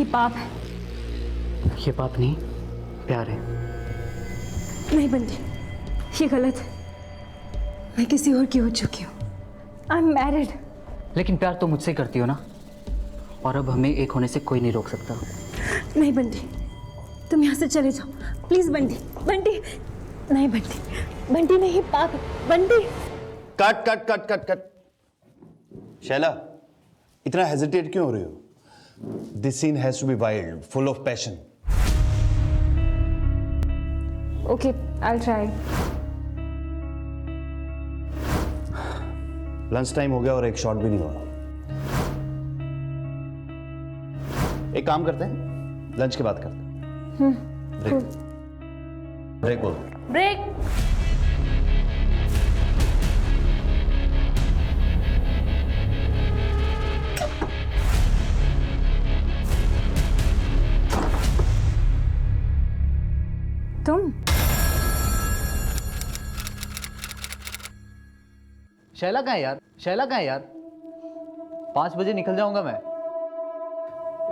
ये पाप है। ये पाप नहीं, प्यार है। नहीं बंटी, ये गलत है। मैं किसी और की हो चुकी हूँ। I am married. लेकिन प्यार तो मुझसे करती हो ना, और अब हमें एक होने से कोई नहीं रोक सकता। नहीं बंटी, तुम यहाँ से चले जाओ प्लीज। बंटी, बंटी नहीं, बंटी, बंटी नहीं, पाप है। Bunty. Cut cut cut cut cut. Shaila, इतना हेजिटेट क्यों हो रही हो? This scene has to be wild, full of passion. Okay, I will try. Lunch time हो गया और एक शॉट भी नहीं हुआ। एक काम करते हैं, लंच के बाद करते हैं। ब्रेक। ब्रेक बोल। ब्रेक। तुम शैला कहाँ है यार? शैला कहाँ है यार? 5 बजे निकल जाऊंगा मैं।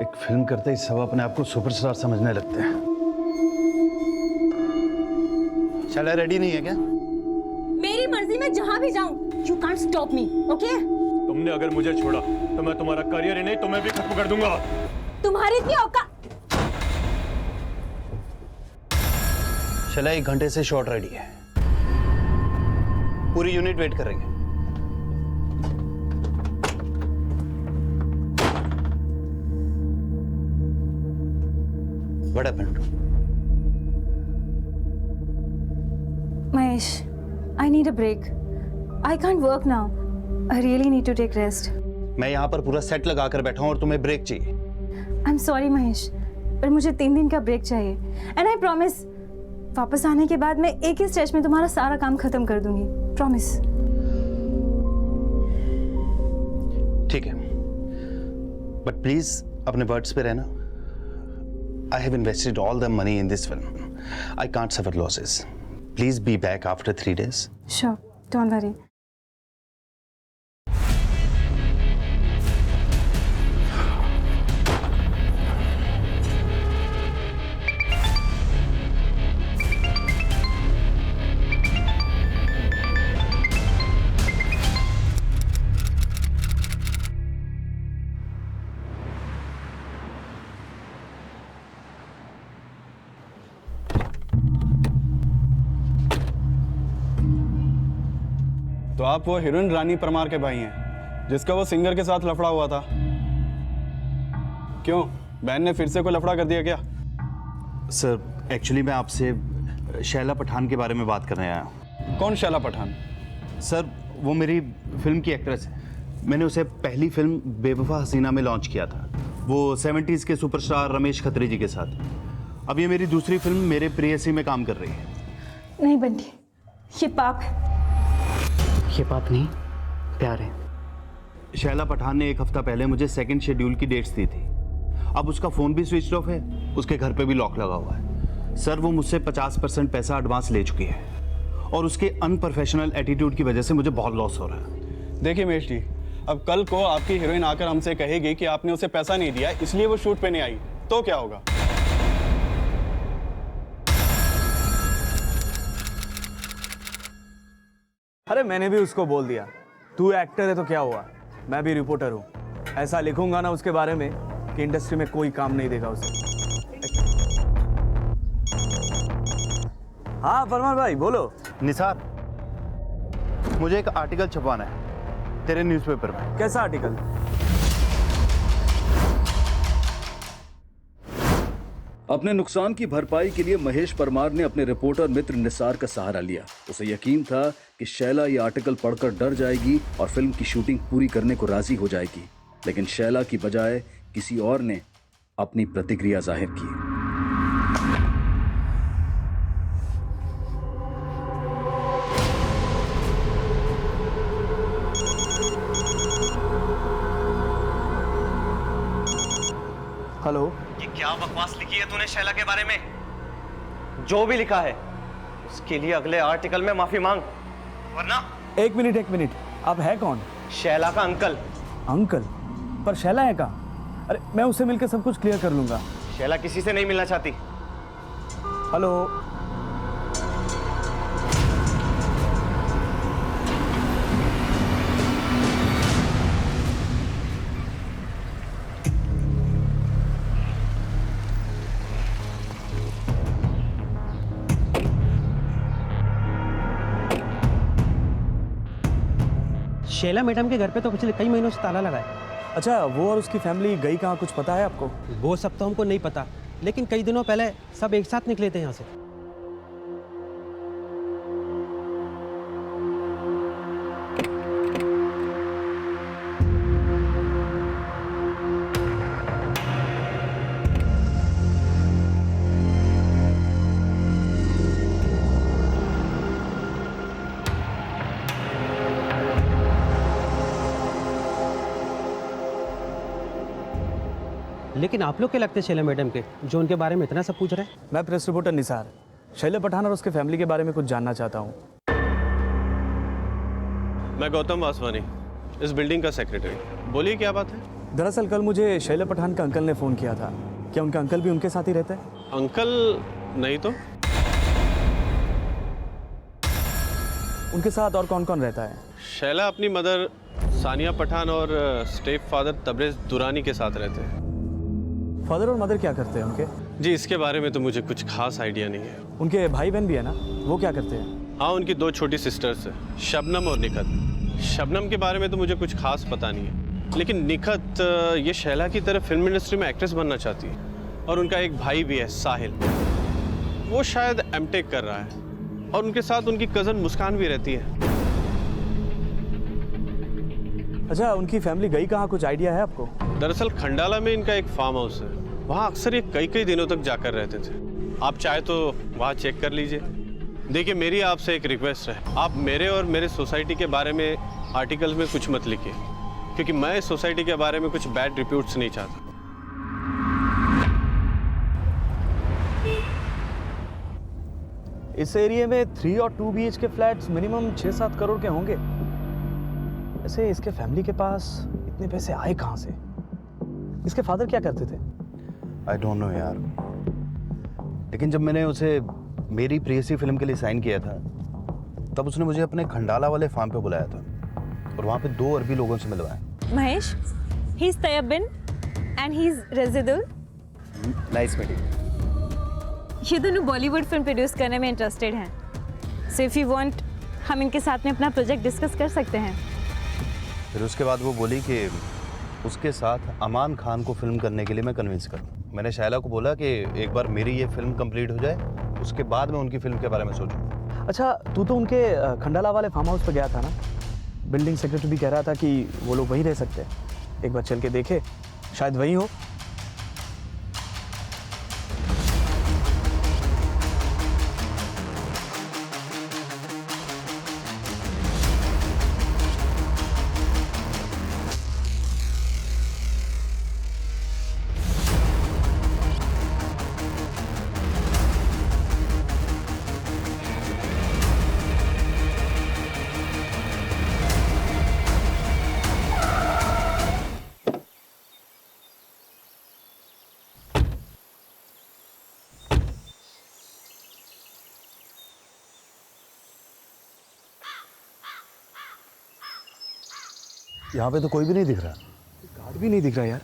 एक फिल्म करते ही सब अपने आप को सुपरस्टार समझने लगते हैं। शैला रेडी नहीं है क्या? मेरी मर्जी में जहां भी जाऊं, you can't stop me, okay? तुमने अगर मुझे छोड़ा तो मैं तुम्हारा करियर ही नहीं तुम्हें भी खत्म कर दूंगा। तुम्हारी इतनी औकात। शैला, 1 घंटे से शॉट रेडी है। पूरी यूनिट वेट कर रही है। What happened? Mahesh, I need a break. I can't work now. I really need to take rest. मैं यहाँ पर पूरा सेट लगा कर बैठा हूँ और तुम्हें ब्रेक चाहिए। I'm sorry Mahesh, पर मुझे 3 दिन का ब्रेक चाहिए। And I promise, वापस आने के बाद मैं एक ही स्ट्रेच में तुम्हारा सारा काम खत्म कर दूंगी। Promise. ठीक है, बट प्लीज अपने वर्ड्स पे रहना। I have invested all the money in this film. I can't suffer losses. Please be back after 3 days. Sure, don't worry. तो आप वो हीरोइन रानी परमार के भाई हैं जिसका वो सिंगर के साथ लफड़ा हुआ था। क्यों, बहन ने फिर से कोई लफड़ा कर दिया क्या? सर, एक्चुअली मैं आपसे शैला पठान के बारे में बात करने आया हूँ। कौन शैला पठान? सर, वो मेरी फिल्म की एक्ट्रेस है। मैंने उसे पहली फिल्म बेवफा हसीना में लॉन्च किया था, वो 70s के सुपरस्टार रमेश खत्री जी के साथ। अब ये मेरी दूसरी फिल्म मेरे प्रेयसी में काम कर रही है। नहीं बंटी, ये पाप है। ये पाप नहीं, प्यार है। शैला पठान ने 1 हफ्ता पहले मुझे सेकंड शेड्यूल की डेट्स दी थी। अब उसका फोन भी स्विच ऑफ है, उसके घर पे भी लॉक लगा हुआ है। सर, वो मुझसे 50% पैसा एडवांस ले चुकी है और उसके अनप्रोफेशनल एटीट्यूड की वजह से मुझे बहुत लॉस हो रहा है। देखिए महेश जी, अब कल को आपकी हीरोइन आकर हमसे कहेगी कि आपने उसे पैसा नहीं दिया इसलिए वो शूट पे नहीं आई, तो क्या होगा? अरे मैंने भी उसको बोल दिया, तू एक्टर है तो क्या हुआ, मैं भी रिपोर्टर हूँ। ऐसा लिखूंगा ना उसके बारे में कि इंडस्ट्री में कोई काम नहीं देगा उसे। हाँ फरमान भाई बोलो। निसार, मुझे एक आर्टिकल छपवाना है तेरे न्यूज़पेपर में। कैसा आर्टिकल? अपने नुकसान की भरपाई के लिए महेश परमार ने अपने रिपोर्टर मित्र निसार का सहारा लिया। उसे यकीन था कि शैला ये आर्टिकल पढ़कर डर जाएगी और फिल्म की शूटिंग पूरी करने को राजी हो जाएगी, लेकिन शैला की बजाय किसी और ने अपनी प्रतिक्रिया जाहिर की। हेलो, ये क्या बकवास लिखी है तूने शैला के बारे में? जो भी लिखा है उसके लिए अगले आर्टिकल में माफी मांग, वरना। एक मिनट, आप है कौन? शैला का अंकल। अंकल? पर शैला है कहाँ? अरे मैं उससे मिलकर सब कुछ क्लियर कर लूंगा। शैला किसी से नहीं मिलना चाहती। हेलो। शैला मैडम के घर पे तो पिछले कई महीनों से ताला लगा है। अच्छा, वो और उसकी फैमिली गई कहाँ, कुछ पता है आपको? वो सब तो हमको नहीं पता, लेकिन कई दिनों पहले सब एक साथ निकले थे यहाँ से। लेकिन आप लोग क्या लगते हैं शैला मैडम के, जो उनके बारे में इतना सब पूछ रहे हैं? मैं प्रेस रिपोर्टर निसार, शैला पठान और उसके फैमिली के बारे में कुछ जानना चाहता हूँ। मैं गौतम वासवानी, इस बिल्डिंग का सेक्रेटरी। बोलिए क्या बात है? दरअसल कल मुझे शैला पठान का अंकल ने फ़ोन किया था। क्या उनका अंकल भी उनके साथ ही रहता है? अंकल नहीं तो। उनके साथ और कौन कौन रहता है? शैला अपनी मदर सानिया पठान और स्टेप फादर तबरेज दुरानी के साथ रहते हैं। फादर और मदर क्या करते हैं उनके? जी इसके बारे में तो मुझे कुछ खास आइडिया नहीं है। उनके भाई बहन भी है ना, वो क्या करते हैं? हाँ, उनकी 2 छोटी सिस्टर्स हैं, शबनम और निखत। शबनम के बारे में तो मुझे कुछ खास पता नहीं है, लेकिन निखत ये शैला की तरह फिल्म इंडस्ट्री में एक्ट्रेस बनना चाहती है। और उनका एक भाई भी है साहिल, वो शायद एमटेक कर रहा है, और उनके साथ उनकी कज़न मुस्कान भी रहती है। अच्छा, उनकी फैमिली गई कहाँ, कुछ आइडिया है आपको? दरअसल खंडाला में इनका एक फार्म हाउस है, वहाँ अक्सर ये कई कई दिनों तक जाकर रहते थे। आप चाहे तो वहाँ चेक कर लीजिए। देखिए, मेरी आपसे एक रिक्वेस्ट है, आप मेरे और मेरे सोसाइटी के बारे में आर्टिकल्स में कुछ मत लिखिए, क्योंकि मैं इस सोसाइटी के बारे में कुछ बैड रिपोर्ट्स नहीं चाहता। इस एरिया में 3 और 2 BH के फ्लैट्स मिनिमम 6-7 करोड़ के होंगे। ऐसे इसके फैमिली के पास इतने पैसे आए कहाँ से? इसके फादर क्या करते थे? आई डोंट नो यार, लेकिन जब मैंने उसे मेरी प्रेयसी फिल्म के लिए साइन किया था, तब उसने मुझे अपने खंडाला वाले फार्म पे बुलाया था और वहाँ पे 2 अरबी लोगों से मिलवाया। Mahesh, he is Tayyab bin and he is Razidul. Nice meeting. ये दोनों बॉलीवुड फिल्म प्रोड्यूस करने में इंटरेस्टेड हैं, सो इफ यू वांट हम इनके साथ में अपना प्रोजेक्ट डिस्कस कर सकते हैं। फिर उसके बाद वो बोली कि उसके साथ अमान खान को फिल्म करने के लिए मैं कन्विंस करूं। मैंने शैला को बोला कि एक बार मेरी ये फिल्म कंप्लीट हो जाए, उसके बाद मैं उनकी फिल्म के बारे में सोचूं। अच्छा, तू तो उनके खंडाला वाले फार्म हाउस पे गया था ना? बिल्डिंग सेक्रेटरी भी कह रहा था कि वो लोग वहीं रह सकते हैं। एक बार चल के देखे, शायद वहीं हो। यहाँ पे तो कोई भी नहीं दिख रहा। गार्ड भी नहीं दिख रहा यार।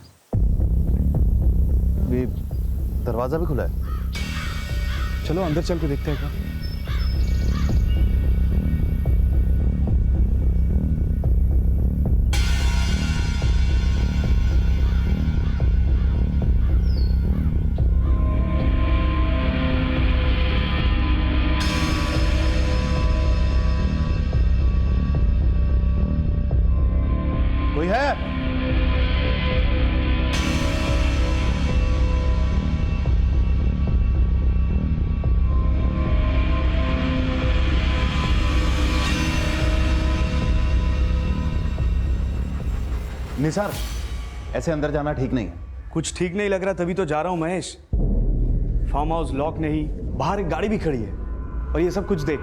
ये दरवाज़ा भी खुला है। चलो अंदर चल के देखते हैं क्या। कोई है? निसार, ऐसे अंदर जाना ठीक नहीं है। कुछ ठीक नहीं लग रहा, तभी तो जा रहा हूँ महेश। फार्म हाउस लॉक नहीं, बाहर एक गाड़ी भी खड़ी है, और ये सब कुछ देख।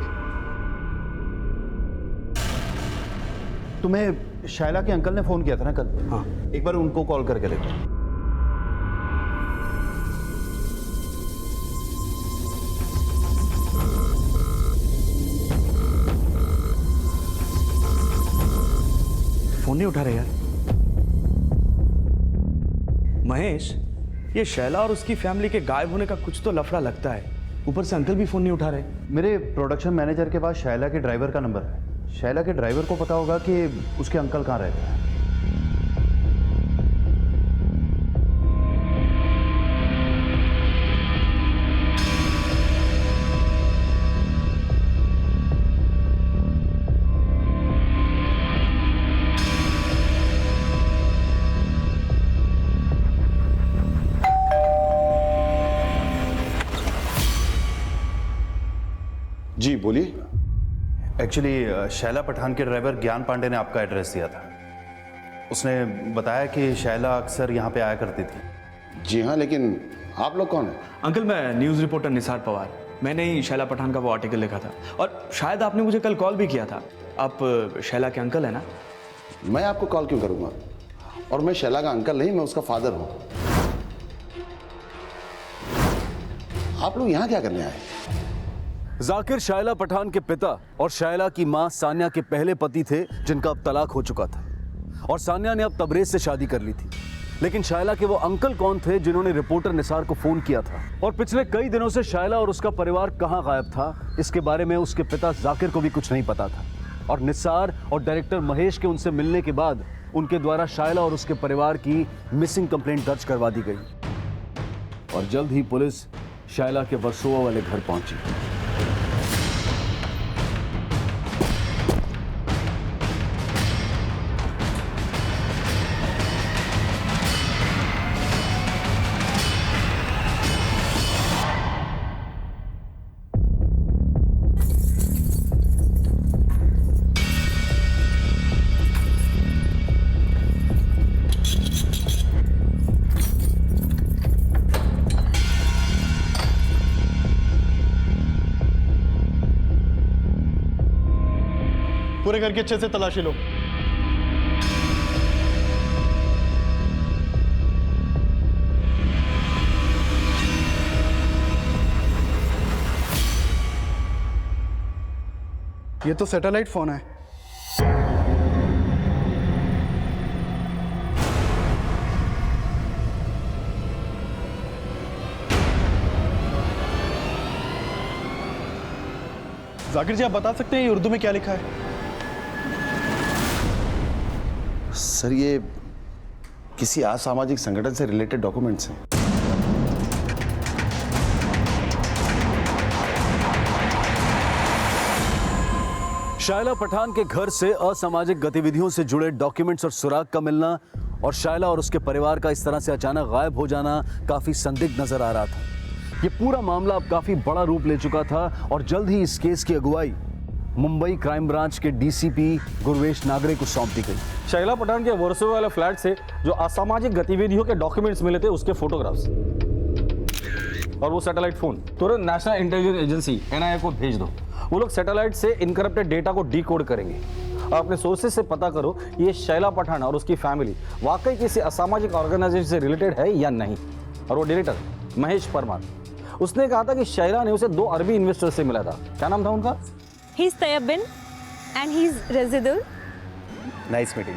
तुम्हें शैला के अंकल ने फोन किया था ना कल? हाँ। एक बार उनको कॉल करके देखो। नहीं उठा रहे यार। महेश, ये शैला और उसकी फैमिली के गायब होने का कुछ तो लफड़ा लगता है। ऊपर से अंकल भी फोन नहीं उठा रहे। मेरे प्रोडक्शन मैनेजर के पास शैला के ड्राइवर का नंबर है। शैला के ड्राइवर को पता होगा कि उसके अंकल कहाँ रहते हैं। जी बोलिए। एक्चुअली शैला पठान के ड्राइवर ज्ञान पांडे ने आपका एड्रेस दिया था। उसने बताया कि शैला अक्सर यहाँ पे आया करती थी। जी हाँ, लेकिन आप लोग कौन हैं? अंकल, मैं न्यूज़ रिपोर्टर निसार पवार। मैंने ही शैला पठान का वो आर्टिकल लिखा था और शायद आपने मुझे कल कॉल भी किया था। आप शैला के अंकल हैं ना? मैं आपको कॉल क्यों करूँगा? और मैं शैला का अंकल नहीं, मैं उसका फादर हूँ। आप लोग यहाँ क्या करने आए? जाकिर शैला पठान के पिता और शैला की मां सान्या के पहले पति थे, जिनका अब तलाक हो चुका था, और सान्या ने अब तबरेज से शादी कर ली थी। लेकिन शैला के वो अंकल कौन थे जिन्होंने रिपोर्टर निसार को फोन किया था, और पिछले कई दिनों से शैला और उसका परिवार कहां गायब था, इसके बारे में उसके पिता जाकिर को भी कुछ नहीं पता था। और निसार और डायरेक्टर महेश के उनसे मिलने के बाद उनके द्वारा शैला और उसके परिवार की मिसिंग कंप्लेंट दर्ज करवा दी गई, और जल्द ही पुलिस शैला के वर्सोवा वाले घर पहुंची। पूरे घर की अच्छे से तलाशी लो। ये तो सैटेलाइट फोन है। जाकिर जी, आप बता सकते हैं ये उर्दू में क्या लिखा है? सर, ये किसी असामाजिक संगठन से रिलेटेड डॉक्यूमेंट्स हैं। शैला पठान के घर से असामाजिक गतिविधियों से जुड़े डॉक्यूमेंट्स और सुराग का मिलना, और शैला और उसके परिवार का इस तरह से अचानक गायब हो जाना काफी संदिग्ध नजर आ रहा था। ये पूरा मामला अब काफी बड़ा रूप ले चुका था, और जल्द ही इस केस की अगुवाई मुंबई क्राइम ब्रांच के डीसीपी गुरवेश नागरे को सौंप दी गई। शैला पठान के वर्सोवा वाले फ्लैट से जो असामाजिक गतिविधियों के डॉक्यूमेंट्स मिले थे, उसके फोटोग्राफ्स और वो सैटेलाइट फोन तुरंत नेशनल इंटेलिजेंस एजेंसी एनआईए को भेज दो। वो लोग सैटेलाइट से इनकरप्टेड डेटा को डीकोड करेंगे। और अपने सोर्सेज से पता करो ये शैला पठान और उसकी फैमिली वाकई किसी असामाजिक ऑर्गेनाइजेशन से रिलेटेड है या नहीं। और वो डायरेक्टर महेश परमार, उसने कहा था कि शैला ने उसे 2 अरबी इन्वेस्टर से मिला था। क्या नाम था उनका? He's Tayyab bin and he's Razidul. Nice meeting.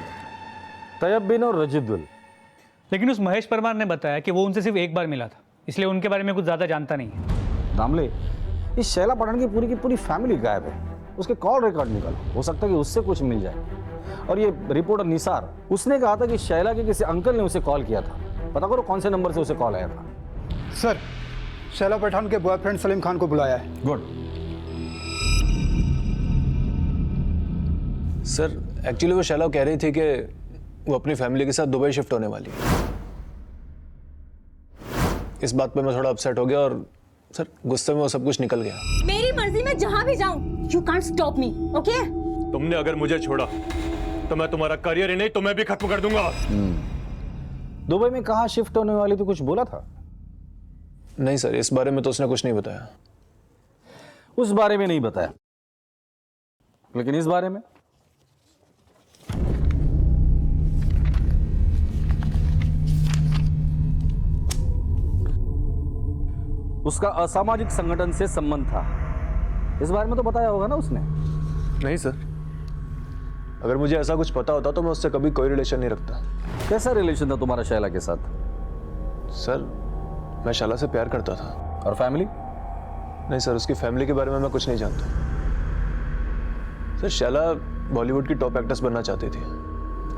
Tayyab bin और रजिदुल। लेकिन उस महेश परमार ने बताया कि वो उनसे सिर्फ एक बार मिला था, इसलिए उनके बारे में कुछ ज़्यादा जानता नहीं है। दामले, इस शैला पठान की पूरी फैमिली गायब है। उसके कॉल रिकॉर्ड निकालो, हो सकता है कि उससे कुछ मिल जाए। और ये रिपोर्टर निसार, उसने कहा था कि शैला के किसी अंकल ने उसे कॉल किया था। पता करो कौन से नंबर से उसे कॉल आया था। सर, शैला पठान के बॉयफ्रेंड सलीम खान को बुलाया है। गुड। सर, एक्चुअली वो शैला कह रही थी कि वो अपनी फैमिली के साथ दुबई शिफ्ट होने वाली है। इस बात पे मैं थोड़ा अपसेट हो गया और सर गुस्से में वो सब कुछ निकल गया। मेरी मर्जी में जहां भी जाऊं, you can't stop me, okay? तुमने अगर मुझे छोड़ा तो मैं तुम्हारा करियर ही नहीं तुम्हें भी खत्म कर दूंगा। दुबई में कहाँ शिफ्ट होने वाली तो कुछ बोला था? नहीं सर, इस बारे में तो उसने कुछ नहीं बताया। उस बारे में नहीं बताया, लेकिन इस बारे में उसका असामाजिक संगठन से संबंध था। इस बारे में तो बताया होगा ना उसने? नहीं सर, अगर मुझे ऐसा कुछ पता होता तो मैं उससे कभी कोई रिलेशन नहीं रखता। कैसा रिलेशन था तुम्हारा शैला के साथ? सर, मैं शैला से प्यार करता था। और फैमिली? नहीं सर, उसकी फैमिली के बारे में मैं कुछ नहीं जानता। सर, शैला बॉलीवुड की टॉप एक्ट्रेस बनना चाहती थी,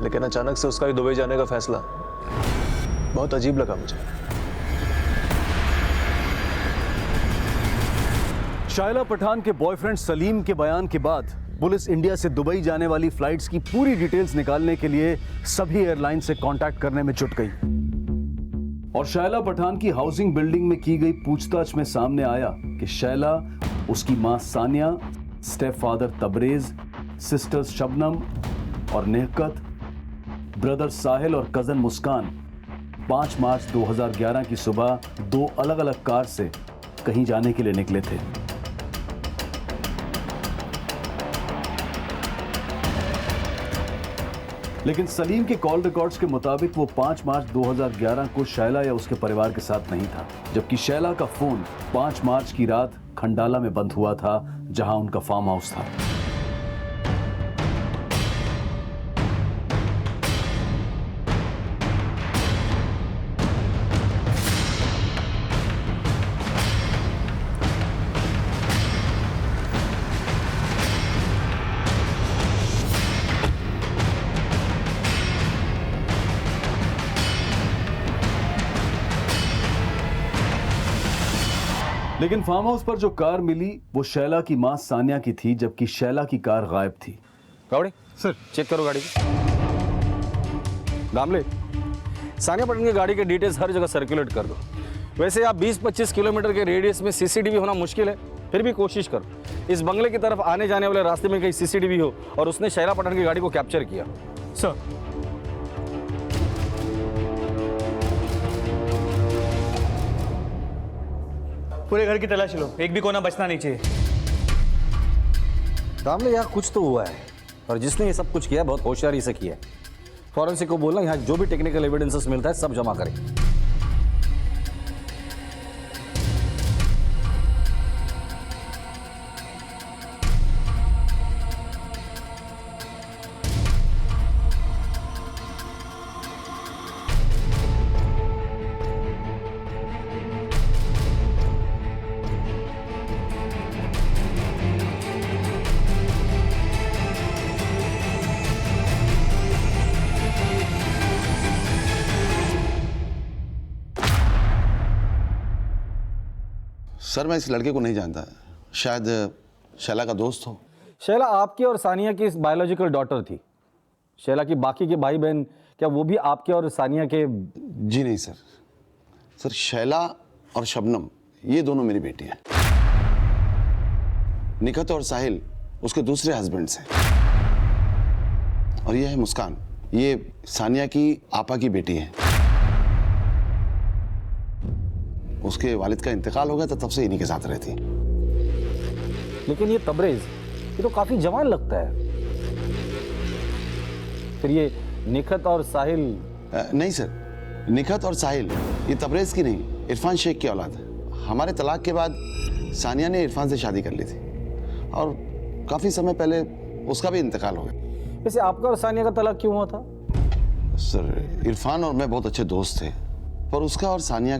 लेकिन अचानक से उसका दुबई जाने का फैसला बहुत अजीब लगा मुझे। शायला पठान के बॉयफ्रेंड सलीम के बयान के बाद पुलिस इंडिया से दुबई जाने वाली फ्लाइट्स की पूरी डिटेल्स निकालने के लिए सभी एयरलाइन से कांटेक्ट करने में जुट गई। और शायला पठान की हाउसिंग बिल्डिंग में की गई पूछताछ में सामने आया कि शैला, उसकी मां Sania, step father Tabrez, sisters Shabnam और नेहकत, ब्रदर साहिल और कजन मुस्कान 5 मार्च 2011 की सुबह 2 अलग-अलग कार से कहीं जाने के लिए निकले थे। लेकिन सलीम के कॉल रिकॉर्ड्स के मुताबिक वो 5 मार्च 2011 को शैला या उसके परिवार के साथ नहीं था, जबकि शैला का फोन 5 मार्च की रात खंडाला में बंद हुआ था, जहां उनका फार्म हाउस था। लेकिन फार्म हाउस पर जो कार मिली वो शैला की मां सानिया की थी, जबकि शैला की कार गायब थी। गावड़े सर, चेक करो गाड़ी। दामले, सानिया पठान की गाड़ी के डिटेल्स हर जगह सर्कुलेट कर दो। वैसे आप 20-25 किलोमीटर के रेडियस में सीसीटीवी होना मुश्किल है, फिर भी कोशिश करो इस बंगले की तरफ आने जाने वाले रास्ते में कहीं सीसीटीवी हो और उसने शैला पठान की गाड़ी को कैप्चर किया। सर, पूरे घर की तलाशी लो, एक भी कोना बचना नहीं चाहिए। दामले, यहाँ कुछ तो हुआ है और जिसने ये सब कुछ किया बहुत होशियारी से किया है। फॉरेंसिक को बोलना यहाँ जो भी टेक्निकल एविडेंसेस मिलता है सब जमा करें। सर, मैं इस लड़के को नहीं जानता, शायद शैला का दोस्त हो। शैला आपकी और सानिया की बायोलॉजिकल डॉटर थी। शैला की बाकी के भाई बहन क्या वो भी आपके और सानिया के? जी नहीं सर। सर, शैला और शबनम ये दोनों मेरी बेटी हैं। निखत और साहिल उसके दूसरे हस्बैंड्स हैं। और ये है मुस्कान, ये सानिया की आपा की बेटी है। उसके वालिद का इंतकाल हो गया तो तब से इन्हीं के साथ रहती है। लेकिन ये तबरेज, ये तो काफी जवान लगता है। फिर ये निखत और साहिल? नहीं सर, निखत और साहिल ये तबरेज की नहीं, इरफान शेख की औलाद है। हमारे तलाक के बाद सानिया ने इरफान से शादी कर ली थी और काफी समय पहले उसका भी इंतकाल हो गया। वैसे आपका और सानिया का तलाक क्यों हुआ था? सर, इरफान और मैं बहुत अच्छे दोस्त थे, पर उसका और सानिया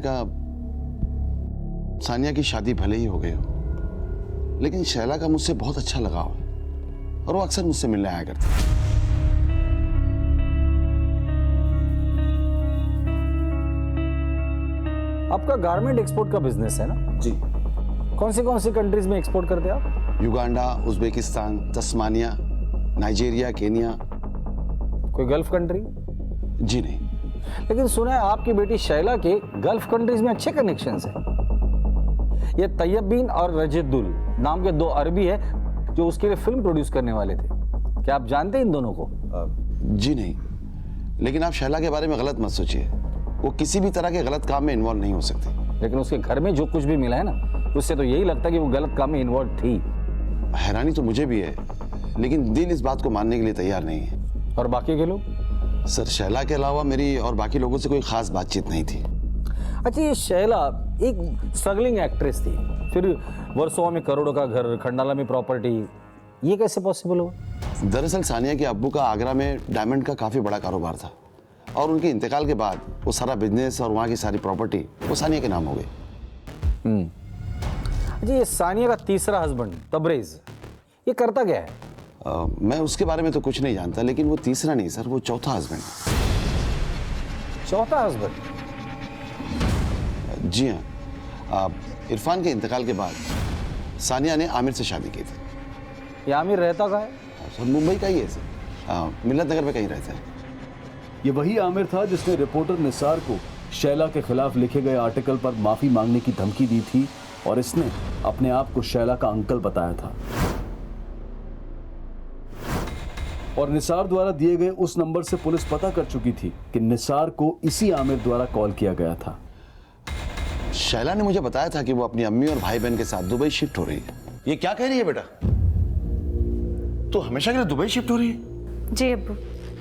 की शादी भले ही हो गई हो, लेकिन शैला का मुझसे बहुत अच्छा लगाव है और वो अक्सर मुझसे मिलने आया करती है। आपका गारमेंट एक्सपोर्ट का बिजनेस है ना? जी। कौन सी कंट्रीज में एक्सपोर्ट करते हैं आप? Uganda, Uzbekistan, Tasmania, Nigeria, Kenya. कोई गल्फ कंट्री? जी नहीं। लेकिन सुना है आपकी बेटी शैला के गल्फ कंट्रीज में अच्छे कनेक्शंस हैं। ये तैयबीन और रजिदुल नाम के 2 अरबी है जो उसके लिए फिल्म प्रोड्यूस करने वाले थे। क्या आप जानते हैं इन दोनों को? जी नहीं, लेकिन आप शैला के बारे में गलत मत सोचिए। वो किसी भी तरह के गलत काम में इन्वॉल्व नहीं हो सकती। लेकिन उसके घर में जो कुछ भी मिला है ना, उससे तो यही लगता है कि वो गलत काम में इन्वॉल्व थी। हैरानी तो मुझे भी है, लेकिन दिल इस बात को मानने के लिए तैयार नहीं है। और बाकी के लोग? सर, शैला के अलावा मेरी और बाकी लोगों से कोई खास बातचीत नहीं थी। अच्छा, ये शैला एक स्ट्रगलिंग एक्ट्रेस थी, फिर वर्सोवा में करोड़ों का घर, खंडाला में प्रॉपर्टी, ये कैसे पॉसिबल हुआ? दरअसल सानिया के अब्बू का आगरा में डायमंड का काफ़ी बड़ा कारोबार था और उनके इंतकाल के बाद वो सारा बिजनेस और वहाँ की सारी प्रॉपर्टी वो सानिया के नाम हो गई। जी, ये सानिया का तीसरा हस्बैंड तबरेज, ये करता क्या है? मैं उसके बारे में तो कुछ नहीं जानता, लेकिन वो तीसरा नहीं सर, वो चौथा हस्बैंड। चौथा हस्बैंड? जी हाँ, इरफान के इंतकाल के बाद सानिया ने आमिर से शादी की थी। ये आमिर रहता कहाँ है? सर मुंबई का ही है सर, मिलत नगर में कहीं रहता है। ये वही आमिर था जिसने रिपोर्टर निसार को शैला के खिलाफ लिखे गए आर्टिकल पर माफी मांगने की धमकी दी थी और इसने अपने आप को शैला का अंकल बताया था। और निसार द्वारा दिए गए उस नंबर से पुलिस पता कर चुकी थी कि निसार को इसी आमिर द्वारा कॉल किया गया था। शैला ने मुझे बताया था कि वो अपनी अम्मी और भाई बहन के साथ दुबई शिफ्ट हो रही है। ये क्या कह रही है बेटा? तो हमेशा के लिए दुबई शिफ्ट हो रही है? जी अब्बू,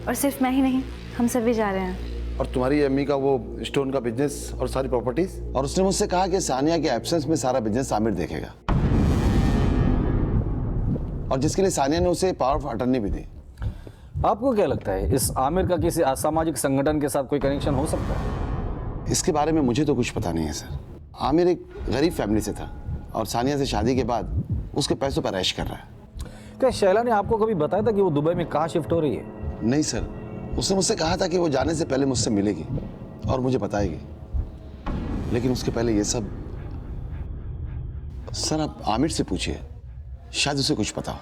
और सिर्फ मैं ही नहीं, हम सब भी जा रहे हैं। और तुम्हारी अम्मी का वो स्टोन का बिजनेस और सारी प्रॉपर्टीज? और उसने मुझसे कहा कि सानिया के एब्सेंस में सारा बिजनेस आमिर देखेगा, और जिसके लिए सानिया ने उसे पावर ऑफ अटर्नी भी दी। आपको क्या लगता है, इस आमिर का किसी असामाजिक संगठन के साथ कोई कनेक्शन हो सकता है? इसके बारे में मुझे तो कुछ पता नहीं है सर। आमिर एक गरीब फैमिली से था और सानिया से शादी के बाद उसके पैसों पर ऐश कर रहा है। क्या शैला ने आपको कभी बताया था कि वो दुबई में कहाँ शिफ्ट हो रही है? नहीं सर, उसने मुझसे कहा था कि वो जाने से पहले मुझसे मिलेगी और मुझे बताएगी, लेकिन उसके पहले ये सब। सर आप आमिर से पूछिए, शायद उसे कुछ पता हो।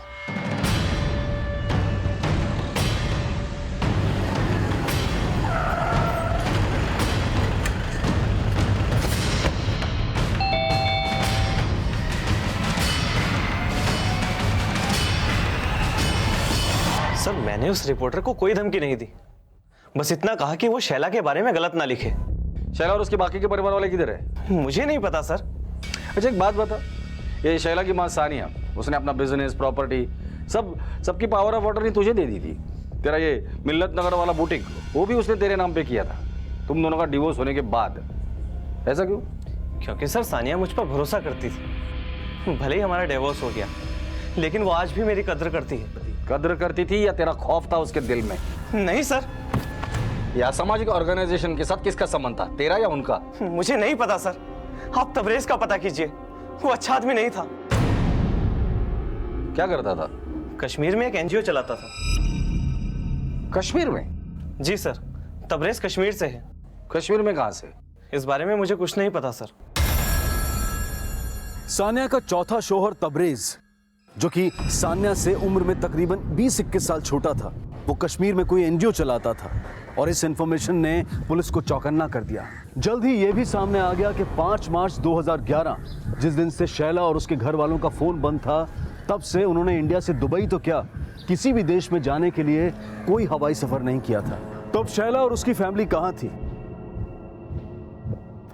सर मैंने उस रिपोर्टर को कोई धमकी नहीं दी, बस इतना कहा कि वो शैला के बारे में गलत ना लिखे। शैला और उसके बाकी के परिवार वाले किधर है? मुझे नहीं पता सर। अच्छा एक बात बता, ये शैला की माँ सानिया, उसने अपना बिजनेस प्रॉपर्टी सबकी पावर ऑफ अटर्नी तुझे दे दी थी। तेरा ये मिल्लत नगर वाला बुटीक वो भी उसने तेरे नाम पे किया था, तुम दोनों का डिवोर्स होने के बाद। ऐसा क्यों? क्योंकि सर सानिया मुझ पर भरोसा करती थी। भले ही हमारा डिवोर्स हो गया, लेकिन वो आज भी मेरी कद्र करती है। कद्र करती थी या तेरा खौफ था उसके दिल में? नहीं सर। या सामाजिक ऑर्गेनाइजेशन के साथ किसका संबंध था, तेरा या उनका? मुझे नहीं पता सर, आप तबरेज का पता कीजिए, वो अच्छा आदमी नहीं था। क्या करता था? कश्मीर में एक एनजीओ चलाता था। कश्मीर में? जी सर, तबरेज कश्मीर से है। कश्मीर में कहां से? इस बारे में मुझे कुछ नहीं पता सर। सानिया का चौथा शौहर तबरेज, जो कि सानिया से उम्र में तकरीबन 20-21 साल छोटा था, वो कश्मीर में कोई एनजीओ चलाता था और इस इंफॉर्मेशन ने पुलिस को चौकन्ना कर दिया। जल्द ही यह भी सामने आ गया कि 5 मार्च 2011, जिस दिन से शैला और उसके घर वालों का फोन बंद था, तब से उन्होंने इंडिया से दुबई तो क्या, किसी भी देश में जाने के लिए कोई हवाई सफर नहीं किया था। तो अब शैला और उसकी फैमिली कहां थी?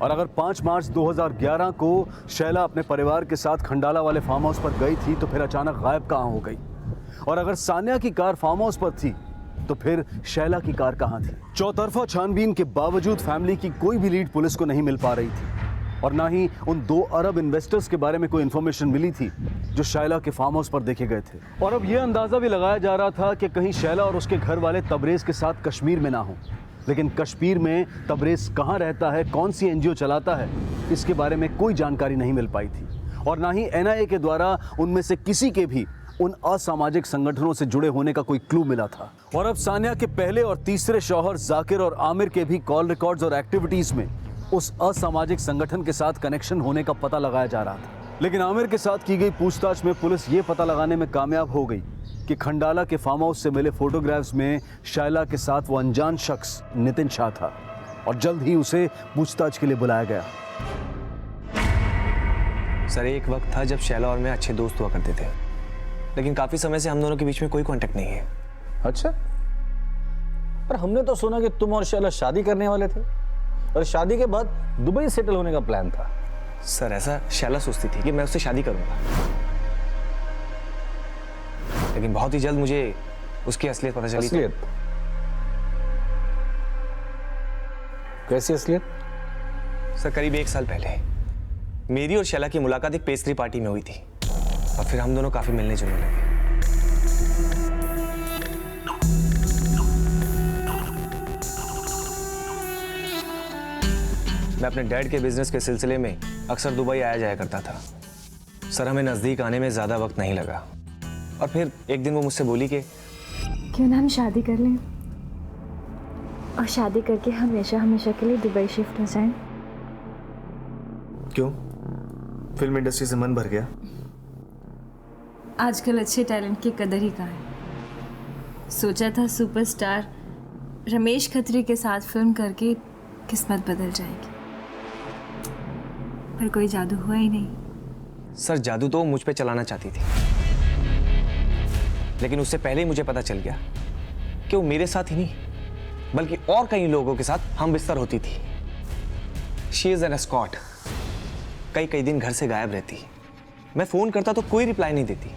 और अगर 5 मार्च 2011 को शैला अपने परिवार के साथ खंडाला वाले फार्म हाउस पर गई थी, तो फिर अचानक गायब कहां हो गई? और अगर सानिया की कार फार्म हाउस पर थी, तो फिर शैला की कार कहां थी? चौतरफा छानबीन के बावजूद फैमिली की कोई भी लीड पुलिस को नहीं मिल पा रही थी और ना ही उन 2 अरब इन्वेस्टर्स के बारे में कोई इंफॉर्मेशन मिली थी जो शैला के फार्म हाउस पर देखे गए थे। और अब यह अंदाजा भी लगाया जा रहा था कि कहीं शैला और उसके घर वाले तबरेज के साथ कश्मीर में ना हो। लेकिन कश्मीर में तबरेज कहाँ रहता है, कौन सी एनजीओ चलाता है, इसके बारे में कोई जानकारी नहीं मिल पाई थी और ना ही एनआईए के द्वारा उनमें से किसी के भी उन असामाजिक संगठनों से जुड़े होने का कोई क्लू मिला था। और अब सानिया के पहले और तीसरे शौहर जाकिर और आमिर के भी कॉल रिकॉर्ड्स और एक्टिविटीज में उस असामाजिक संगठन के साथ कनेक्शन होने का पता लगाया जा रहा था। लेकिन आमिर के साथ की गई पूछताछ में पुलिस ये पता लगाने में कामयाब हो गई कि खंडाला के फार्म हाउस से मिले फोटोग्राफ्स में शैला के साथ वो अनजान शख्स नितिन शाह था और जल्द ही उसे पूछताछ के लिए बुलाया गया। सर एक वक्त था जब शैला और मैं अच्छे दोस्त हुआ करते थे, लेकिन काफी समय से हम दोनों के बीच में कोई कांटेक्ट नहीं है। अच्छा, पर हमने तो सुना कि तुम और शैला शादी करने वाले थे और शादी के बाद दुबई सेटल होने का प्लान था। सर ऐसा शैला सोचती थी कि मैं उससे शादी करूंगा, लेकिन बहुत ही जल्द मुझे उसकी असलियत पता चली। असलियत? कैसी असलियत? सर करीब 1 साल पहले मेरी और शैला की मुलाकात एक पेस्ट्री पार्टी में हुई थी और फिर हम दोनों काफी मिलने जुलने लगे। मैं अपने डैड के बिजनेस के सिलसिले में अक्सर दुबई आया जाया करता था। सर हमें नज़दीक आने में ज़्यादा वक्त नहीं लगा और फिर एक दिन वो मुझसे बोली कि क्यों ना हम शादी कर लें और शादी करके हमेशा हमेशा के लिए दुबई शिफ्ट हो जाएं। क्यों, फिल्म इंडस्ट्री से मन भर गया? आजकल अच्छे टैलेंट की कदर ही कहाँ है। सोचा था सुपरस्टार रमेश खत्री के साथ फिल्म करके किस्मत बदल जाएगी, पर कोई जादू हुआ ही नहीं। सर जादू तो मुझ पे चलाना चाहती थी, लेकिन उससे पहले ही मुझे पता चल गया कि वो मेरे साथ ही नहीं बल्कि और कई लोगों के साथ हम बिस्तर होती थी। She is an escort. कई दिन घर से गायब रहती। मैं फोन करता तो कोई रिप्लाई नहीं देती,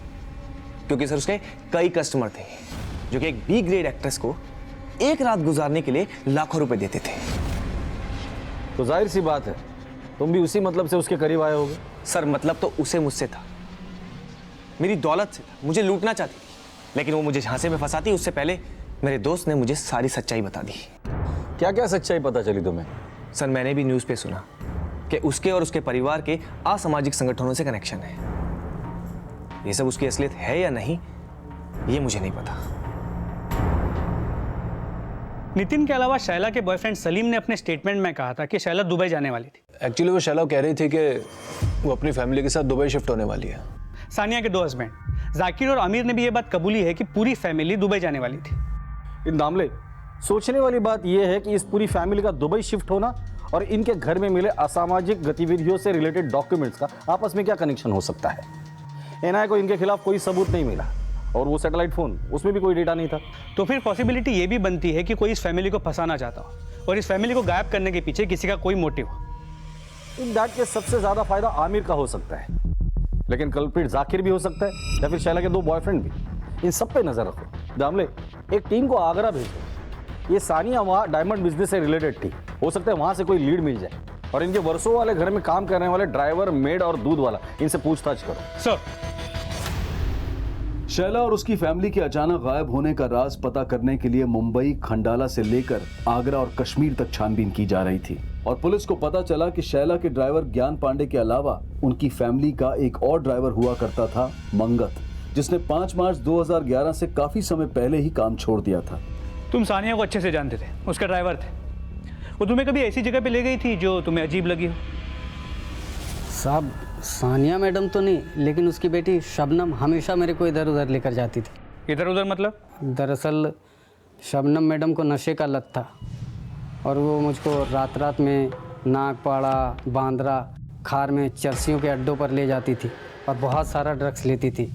क्योंकि सर उसके कई कस्टमर थे जो कि एक बी ग्रेड एक्ट्रेस को एक रात गुजारने के लिए लाखों रुपए देते थे। तो जाहिर सी बात है तुम भी उसी मतलब से उसके करीब आए होगे। सर मतलब तो उसे मुझसे था, मेरी दौलत से था, मुझे लूटना चाहती थी, लेकिन वो मुझे झांसे में फंसाती उससे पहले मेरे दोस्त ने मुझे सारी सच्चाई बता दी। क्या क्या सच्चाई पता चली तुम्हें? सर मैंने भी न्यूज़ पे सुना कि उसके और उसके परिवार के असामाजिक संगठनों से कनेक्शन है। ये सब उसकी असलियत है या नहीं ये मुझे नहीं पता। नितिन के अलावा शैला के बॉयफ्रेंड सलीम ने अपने स्टेटमेंट में कहा था कि शैला दुबई जाने वाली थी। एक्चुअली वो शैला कह रही थी कि वो अपनी फैमिली के साथ दुबई शिफ्ट होने वाली है। सानिया के 2 हस्बैंड जाकिर और आमिर ने भी ये बात कबूली है कि पूरी फैमिली दुबई जाने वाली थी। इन दामले सोचने वाली बात यह है कि इस पूरी फैमिली का दुबई शिफ्ट होना और इनके घर में मिले असामाजिक गतिविधियों से रिलेटेड डॉक्यूमेंट्स का आपस में क्या कनेक्शन हो सकता है। एनआईए को इनके खिलाफ कोई सबूत नहीं मिला और वो सैटेलाइट फोन उसमें भी कोई डेटा नहीं था। तो फिर पॉसिबिलिटी ये भी बनती है कि कोई इस फैमिली को फंसाना चाहता हो और इस फैमिली को गायब करने के पीछे किसी का कोई मोटिव हो। इन दैट के सबसे ज्यादा फायदा आमिर का हो सकता है, लेकिन कल्प्रिट जाकिर भी हो सकता है या फिर शैला के 2 बॉयफ्रेंड भी। इन सब पे नजर रखो। दामले एक टीम को आगरा भेजो। ये सानिया वहाँ डायमंड बिजनेस से रिलेटेड थी, हो सकता है वहां से कोई लीड मिल जाए और इनके वर्षों वाले घर में काम करने वाले ड्राइवर, मेड और दूध वाला इनसे पूछताछ करो। सर शैला और उसकी फैमिली के अचानक गायब होने का राज पता करने के लिए मुंबई, खंडाला से लेकर आगरा और कश्मीर तक छानबीन की जा रही थी और पुलिस को पता चला कि शैला के ड्राइवर ज्ञान पांडे के अलावा उनकी फैमिली का एक और ड्राइवर हुआ करता था, मंगत, जिसने 5 मार्च 2011 से काफी समय पहले ही काम छोड़ दिया था। तुम सानिया को अच्छे से जानते थे, उसका ड्राइवर थे। वो तुम्हें कभी ऐसी जगह पे ले गई थी जो तुम्हें अजीब लगी हो? साहब सानिया मैडम तो नहीं, लेकिन उसकी बेटी शबनम हमेशा मेरे को इधर उधर लेकर जाती थी। इधर उधर मतलब? दरअसल शबनम मैडम को नशे का लत था और वो मुझको रात रात में नागपाड़ा, बांद्रा, खार में चरसियों के अड्डों पर ले जाती थी और बहुत सारा ड्रग्स लेती थी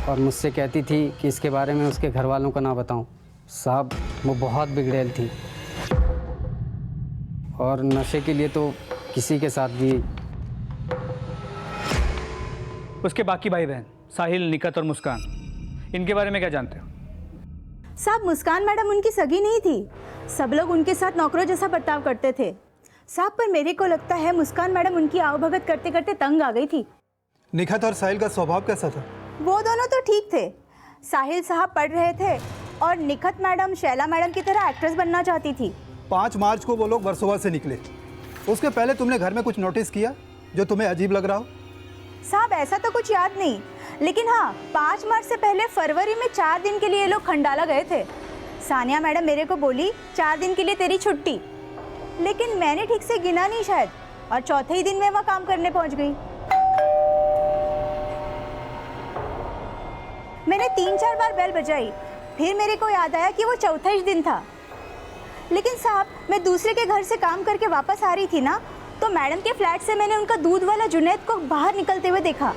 और मुझसे कहती थी कि इसके बारे में उसके घर वालों को ना बताऊं। साहब वो बहुत बिगड़ैल थी और नशे के लिए तो किसी के साथ भी। उसके बाकी भाई बहन साहिल, निकत और मुस्कान, इनके बारे में क्या जानते हो? साहब मुस्कान मैडम उनकी सगी नहीं थी, सब लोग उनके साथ नौकरों जैसा बर्ताव करते थे साहब, पर मेरे को लगता है मुस्कान मैडम उनकी आवभगत करते करते तंग आ गई थी। निखत और साहिल का स्वभाव कैसा था? वो दोनों तो ठीक थे। साहिल साहब पढ़ रहे थे और निखत मैडम शैला मैडम की तरह एक्ट्रेस बनना चाहती थी। 5 मार्च को वो लोग वर्सोवा से निकले। उसके पहले तुमने घर में कुछ नोटिस किया जो तुम्हें अजीब लग रहा हो? साहब ऐसा तो कुछ याद नहीं, लेकिन हाँ 5 मार्च से पहले फरवरी में 4 दिन के लिए ये लोग खंडाला गए थे। सानिया मैडम मेरे को बोली 4 दिन के लिए तेरी छुट्टी, लेकिन मैंने ठीक से गिना नहीं शायद, और चौथे ही दिन में वहाँ काम करने पहुँच गई। मैंने 3-4 बार बेल बजाई, फिर मेरे को याद आया कि वो चौथा ही दिन था। लेकिन साहब मैं दूसरे के घर से काम करके वापस आ रही थी ना, तो मैडम के फ्लैट से मैंने उनका दूध वाला जुनैद को बाहर निकलते हुए देखा।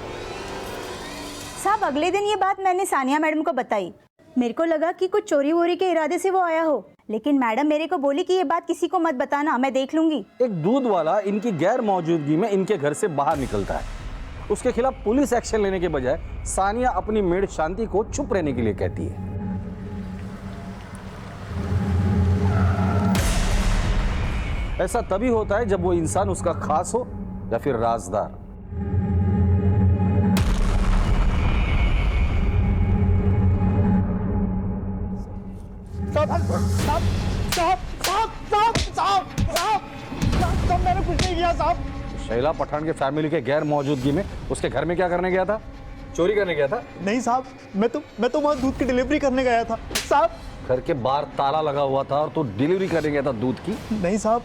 साहब अगले दिन ये बात मैंने सानिया मैडम को बताई। मेरे को लगा कि कुछ चोरी वोरी के इरादे से वो आया हो, लेकिन मैडम मेरे को बोली कि ये बात किसी को मत बताना, मैं देख लूंगी। एक दूध वाला इनकी गैर मौजूदगी में इनके घर से बाहर निकलता है, उसके खिलाफ पुलिस एक्शन लेने के बजाय सानिया अपनी मेड शांति को चुप रहने के लिए कहती है। ऐसा तभी होता है जब वो इंसान उसका खास हो या फिर राजदार। साहब साहब साहब साहब साहब साहब साहब मैंने कुछ नहीं किया साहब। शैला पठान के फैमिली के गैर मौजूदगी में उसके घर में क्या करने गया था? चोरी करने गया था? नहीं साहब, मैं तो वहाँ दूध की डिलीवरी करने गया था साहब। घर के बाहर ताला लगा हुआ था और तू डिलीवरी करने गया था दूध की? नहीं साहब,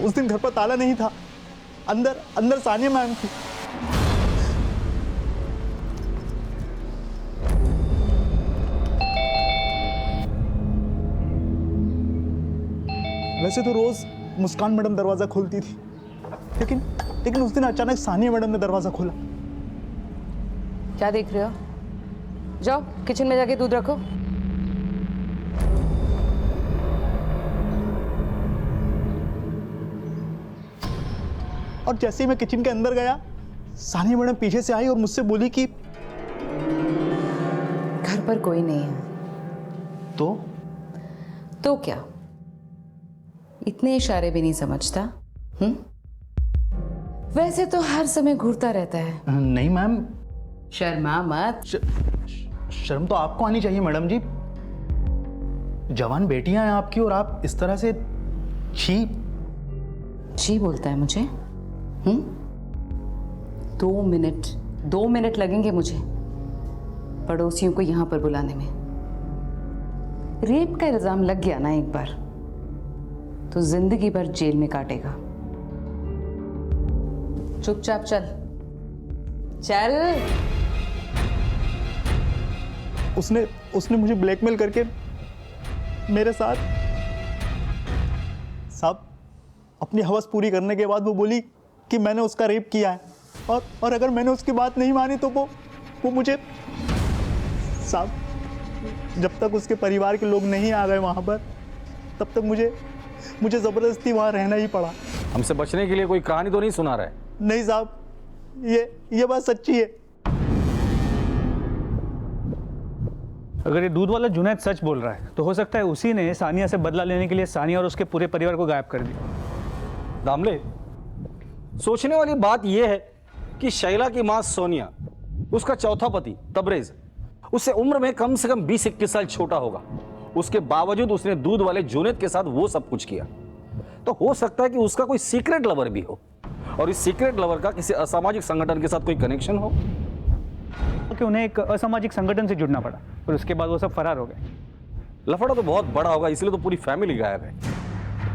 उस दिन घर पर ताला नहीं था, अंदर सानिया मैम थी। वैसे तो रोज मुस्कान मैडम दरवाजा खोलती थी, लेकिन उस दिन अचानक सानिया मैडम ने दरवाजा खोला। क्या देख रहे हो? जाओ किचन में जाके दूध रखो। और जैसे ही मैं किचन के अंदर गया, सानिया मैडम पीछे से आई और मुझसे बोली कि घर पर कोई नहीं है। तो क्या? इतने इशारे भी नहीं समझता? वैसे तो हर समय घूरता रहता है। नहीं मैम। शर्मा मत। शर्म तो आपको आनी चाहिए मैडम जी। जवान बेटियां हैं आपकी और आप इस तरह से छी बोलता है मुझे? 2 मिनट लगेंगे मुझे पड़ोसियों को यहां पर बुलाने में। रेप का इल्जाम लग गया ना एक बार तो जिंदगी भर जेल में काटेगा। चुपचाप चल। उसने मुझे ब्लैकमेल करके मेरे साथ साहब अपनी हवस पूरी करने के बाद वो बोली कि मैंने उसका रेप किया है और अगर मैंने उसकी बात नहीं मानी तो वो मुझे साहब, जब तक उसके परिवार के लोग नहीं आ गए वहां पर तब तक मुझे जबरदस्ती वहां रहना ही पड़ा। हमसे बचने के लिए कोई कहानी तो नहीं सुना रहा है? नहीं साहब, ये बात सच्ची है। अगर ये दूध वाला जुनैद सच बोल रहा है तो हो सकता है उसी ने सानिया से बदला लेने के लिए सानिया और उसके पूरे परिवार को गायब कर दिया। दामले, सोचने वाली बात यह है कि शैला की मां सोनिया, उसका चौथा पति तबरेज, उससे उम्र में कम से कम 20-21 साल छोटा होगा। उसके बावजूद उसने दूध वाले जुनैद के साथ वो सब कुछ किया। तो हो सकता है कि उसका कोई सीक्रेट लवर भी हो और इस सीक्रेट लवर का किसी असामाजिक संगठन के साथ कोई कनेक्शन हो कि उन्हें एक असामाजिक संगठन से जुड़ना पड़ा और उसके बाद वो सब फरार हो गए। लफड़ा तो बहुत बड़ा होगा, इसलिए तो पूरी फैमिली गायब है।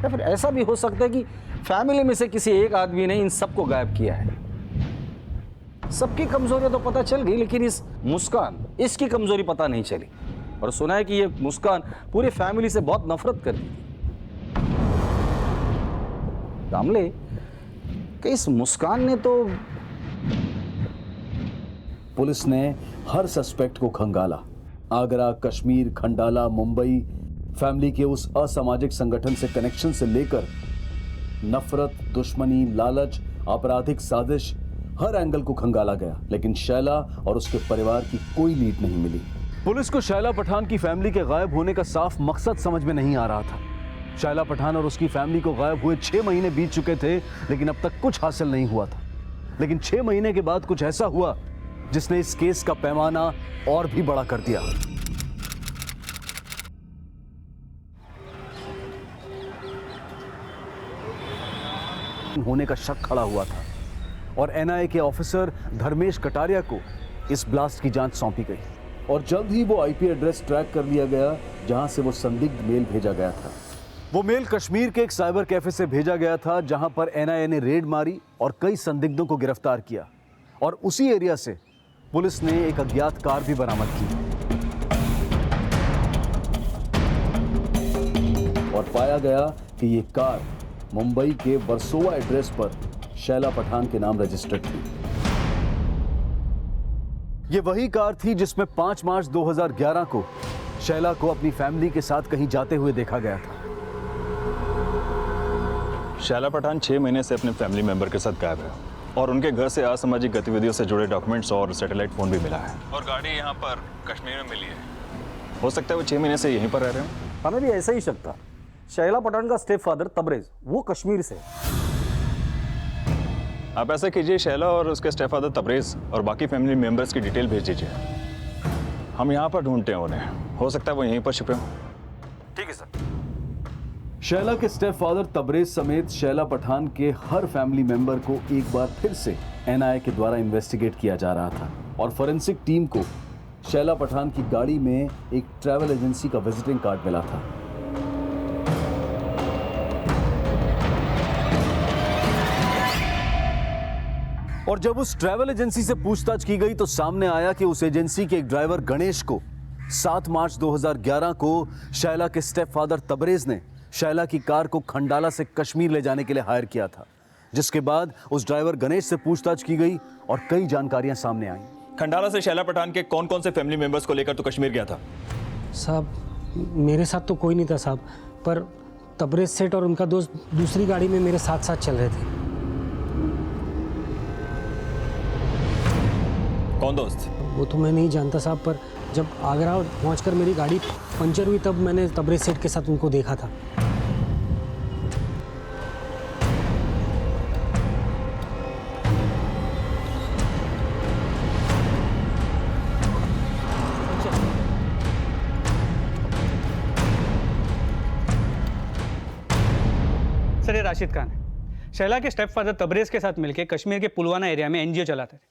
या फिर ऐसा भी हो सकता है कि फैमिली में से किसी एक आदमी ने इन सबको गायब किया है। सबकी कमजोरियां तो पता चल गई, लेकिन इस मुस्कान, इसकी कमजोरी पता नहीं चली। और सुना है कि ये मुस्कान पूरी फैमिली से बहुत नफरत करती थी। दामले, कि इस मुस्कान ने तो पुलिस ने हर सस्पेक्ट को खंगाला। आगरा, कश्मीर, खंडाला, मुंबई, फैमिली के उस असामाजिक संगठन से कनेक्शन से लेकर नफरत, दुश्मनी, लालच, आपराधिक साजिश, हर एंगल को खंगाला गया, लेकिन शैला और उसके परिवार की कोई लीड नहीं मिली। पुलिस को शैला पठान की फैमिली के गायब होने का साफ मकसद समझ में नहीं आ रहा था। शैला पठान और उसकी फैमिली को गायब हुए 6 महीने बीत चुके थे, लेकिन अब तक कुछ हासिल नहीं हुआ था। लेकिन 6 महीने के बाद कुछ ऐसा हुआ जिसने इस केस का पैमाना और भी बड़ा कर दिया। होने का शक खड़ा हुआ था और एनआईए के ऑफिसर धर्मेश कटारिया को इस ब्लास्ट की जांच सौंपी गई और जल्द ही वो आईपी एड्रेस ट्रैक कर लिया गया जहां से वो संदिग्ध मेल भेजा गया था। वो मेल कश्मीर के एक साइबर कैफे से भेजा गया था जहां पर एनआईए ने रेड मारी और कई संदिग्धों को गिरफ्तार किया। और उसी एरिया से पुलिस ने एक अज्ञात कार भी बरामद की और पाया गया कि ये कार मुंबई के वर्सोवा एड्रेस पर शैला पठान के नाम रजिस्टर्ड थी। ये वही कार थी जिसमें 5 मार्च 2011 को शैला को अपनी फैमिली के साथ कहीं जाते हुए देखा गया था। शैला पठान 6 महीने से अपने फैमिली मेंबर के साथ गायब है और उनके घर से असामाजिक गतिविधियों से जुड़े डॉक्यूमेंट्स और सैटेलाइट फोन भी मिला है। और गाड़ी यहाँ पर कश्मीर में मिली है। हो सकता है वो 6 महीने से यहीं पर रह रहे हो। हमें भी ऐसा ही शक था। शैला पठान का स्टेप फादर तबरेज, वो कश्मीर से। आप ऐसा कीजिए, शैला और उसके स्टेप फादर तबरेज और बाकी फैमिली मेंबर्स की डिटेल भेज दीजिए। हम यहाँ पर ढूंढते हैं उन्हें। हो सकता है वो यहीं पर छिपे हों। ठीक है सर। शैला के स्टेप फादर तबरेज समेत शैला पठान के हर फैमिली मेंबर को एक बार फिर से एनआईए के द्वारा इन्वेस्टिगेट किया जा रहा था और फोरेंसिक टीम को शैला पठान की गाड़ी में एक ट्रैवल एजेंसी का विजिटिंग कार्ड मिला था। और जब उस ट्रैवल एजेंसी से पूछताछ की गई तो सामने आया कि उस एजेंसी के एक ड्राइवर गणेश को 7 मार्च 2011 को शैला के स्टेप फादर तबरेज ने शैला की कार को खंडाला से कश्मीर ले जाने के लिए हायर किया था, जिसके बाद उस ड्राइवर गणेश से पूछताछ की गई और कई जानकारियां सामने आई। खंडाला से शैला पठान के कौन कौन से फैमिली मेंबर्स को लेकर तो कश्मीर गया था? साहब मेरे साथ तो कोई नहीं था साहब, पर तबरेज सेठ और उनका दोस्त दूसरी गाड़ी में मेरे साथ साथ चल रहे थे। कौन दोस्त? वो तो मैं नहीं जानता साहब, पर जब आगरा पहुंचकर मेरी गाड़ी पंचर हुई तब मैंने तबरेज सेठ के साथ उनको देखा था। सर ये राशिद खान है। शैला के स्टेप फादर तबरेज के साथ मिलकर कश्मीर के पुलवामा एरिया में एनजीओ चलाते थे,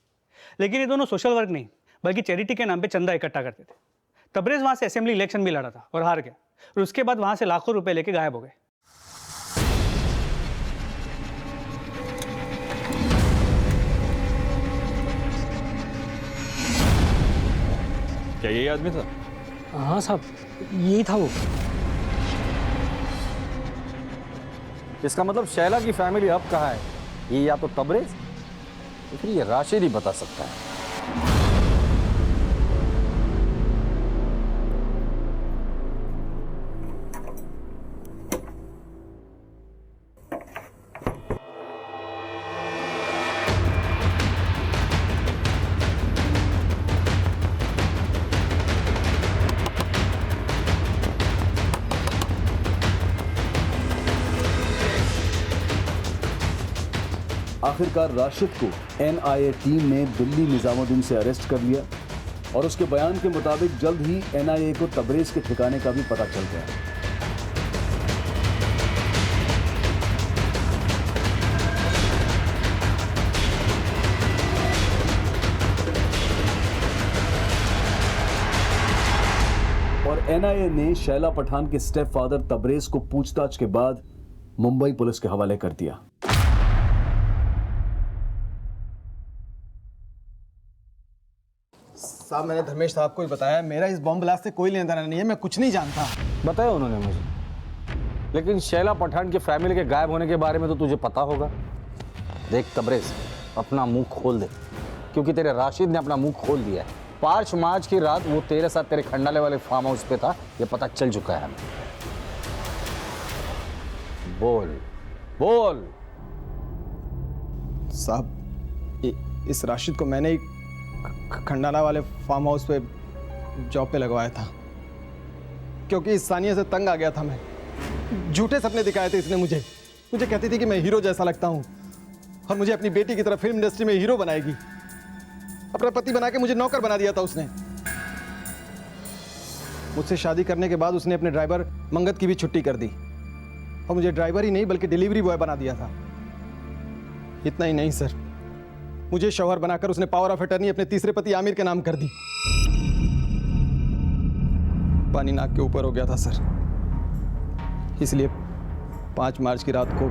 लेकिन ये दोनों सोशल वर्क नहीं बल्कि चैरिटी के नाम पे चंदा इकट्ठा करते थे। तबरेज वहां से असेंबली इलेक्शन भी लड़ा था और हार गया, और उसके बाद वहां से लाखों रुपए लेके गायब हो गए। क्या यही आदमी था? हाँ साहब यही था वो। इसका मतलब शैला की फैमिली अब कहाँ है? ये या तो तबरेज तो फिर ये राशिद ही बता सकता है। आखिरकार राशिद को एनआईए टीम ने दिल्ली निजामुद्दीन से अरेस्ट कर लिया और उसके बयान के मुताबिक जल्द ही एनआईए को तबरेज के ठिकाने का भी पता चल गया। और एनआईए ने शैला पठान के स्टेप फादर तबरेज को पूछताछ के बाद मुंबई पुलिस के हवाले कर दिया। साहब मैंने धर्मेश साहब को ही बताया, मेरा इस बॉम्ब ब्लास्ट से कोई लेना देना नहीं है, मैं कुछ नहीं जानता। बताया उन्होंने मुझे, लेकिन शैला पठान की फैमिली के गायब होने के बारे में तो तुझे पता होगा। देख तबरेज, अपना मुंह खोल दे, क्योंकि तेरे राशिद ने अपना मुंह खोल दिया है। 5 मार्च की रात वो तेरे साथ तेरे खंडाले वाले फार्म हाउस पे था, ये पता चल चुका है हमें। बोल बोल। साहब इस राशिद को मैंने ही खंडाला वाले फार्म हाउस पे जॉब पे लगवाया था, क्योंकि इस सानिया से तंग आ गया था मैं। झूठे सपने दिखाए थे इसने मुझे कहती थी कि मैं हीरो जैसा लगता हूँ और मुझे अपनी बेटी की तरह फिल्म इंडस्ट्री में हीरो बनाएगी। अपना पति बना के मुझे नौकर बना दिया था उसने। मुझसे शादी करने के बाद उसने अपने ड्राइवर मंगत की भी छुट्टी कर दी और मुझे ड्राइवर ही नहीं बल्कि डिलीवरी बॉय बना दिया था। इतना ही नहीं सर, मुझे शौहर बनाकर उसने पावर ऑफ अटर्नी अपने तीसरे पति आमिर के नाम कर दी। पानी नाक के ऊपर हो गया था सर, इसलिए 5 मार्च की रात को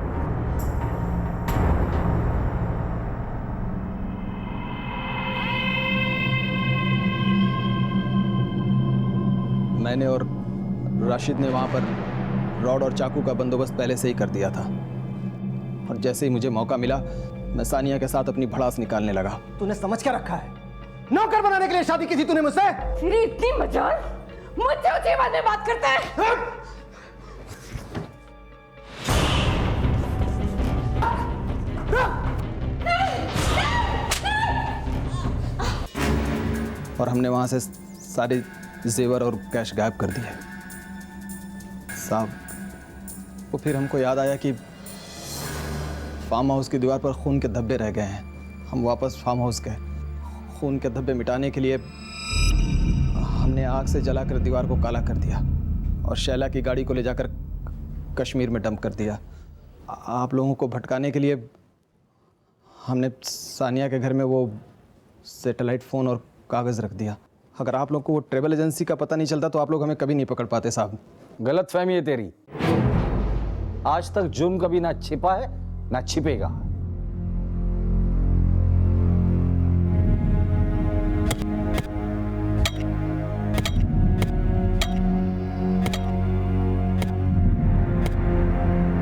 मैंने और राशिद ने वहां पर रॉड और चाकू का बंदोबस्त पहले से ही कर दिया था, और जैसे ही मुझे मौका मिला मैं सानिया के साथ अपनी भड़ास निकालने लगा। तूने समझ क्या रखा है? नौकर बनाने के लिए शादी की थी तूने मुझसे? तेरी इतनी मजाल, मुझसे ऊंची बात में बात करता है। और हमने वहां से सारे जेवर और कैश गायब कर दिए। साहब वो फिर हमको याद आया कि फार्म हाउस की दीवार पर खून के धब्बे रह गए हैं। हम वापस फार्म हाउस गए। खून के धब्बे मिटाने के लिए हमने आग से जलाकर दीवार को काला कर दिया और शैला की गाड़ी को ले जाकर कश्मीर में डंप कर दिया। आप लोगों को भटकाने के लिए हमने सानिया के घर में वो सैटेलाइट फ़ोन और कागज़ रख दिया। अगर आप लोग को वो ट्रैवल एजेंसी का पता नहीं चलता तो आप लोग हमें कभी नहीं पकड़ पाते साहब। गलत फहमी है तेरी। आज तक जुर्म कभी ना छिपा है ना छिपेगा।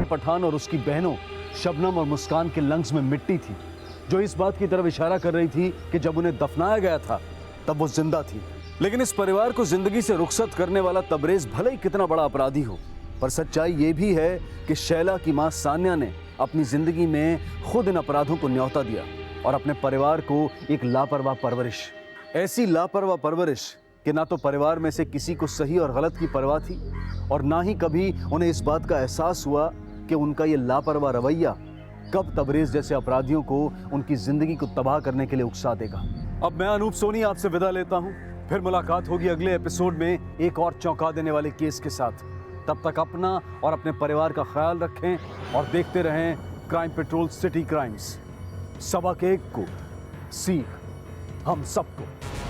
पठान और उसकी बहनों शबनम और मुस्कान के लंग्स में मिट्टी थी, जो इस बात की तरफ इशारा कर रही थी कि जब उन्हें दफनाया गया था तब वो जिंदा थी। लेकिन इस परिवार को जिंदगी से रुखसत करने वाला तबरेज भले ही कितना बड़ा अपराधी हो, पर सच्चाई ये भी है कि शैला की मां सान्या ने अपनी जिंदगी में खुद इन अपराधों को न्योता दिया और अपने परिवार को एक लापरवाह परवरिश, ऐसी लापरवाह परवरिश कि ना तो परिवार में से किसी को सही और गलत की परवाह थी और ना ही कभी उन्हें इस बात का एहसास हुआ कि उनका ये लापरवाह रवैया कब तबरेज जैसे अपराधियों को उनकी जिंदगी को तबाह करने के लिए उकसा देगा। अब मैं अनूप सोनी आपसे विदा लेता हूं, फिर मुलाकात होगी अगले एपिसोड में एक और चौंका देने वाले केस के साथ। तब तक अपना और अपने परिवार का ख्याल रखें और देखते रहें क्राइम पेट्रोल सिटी क्राइम्स। सबक एक को सीख हम सबको।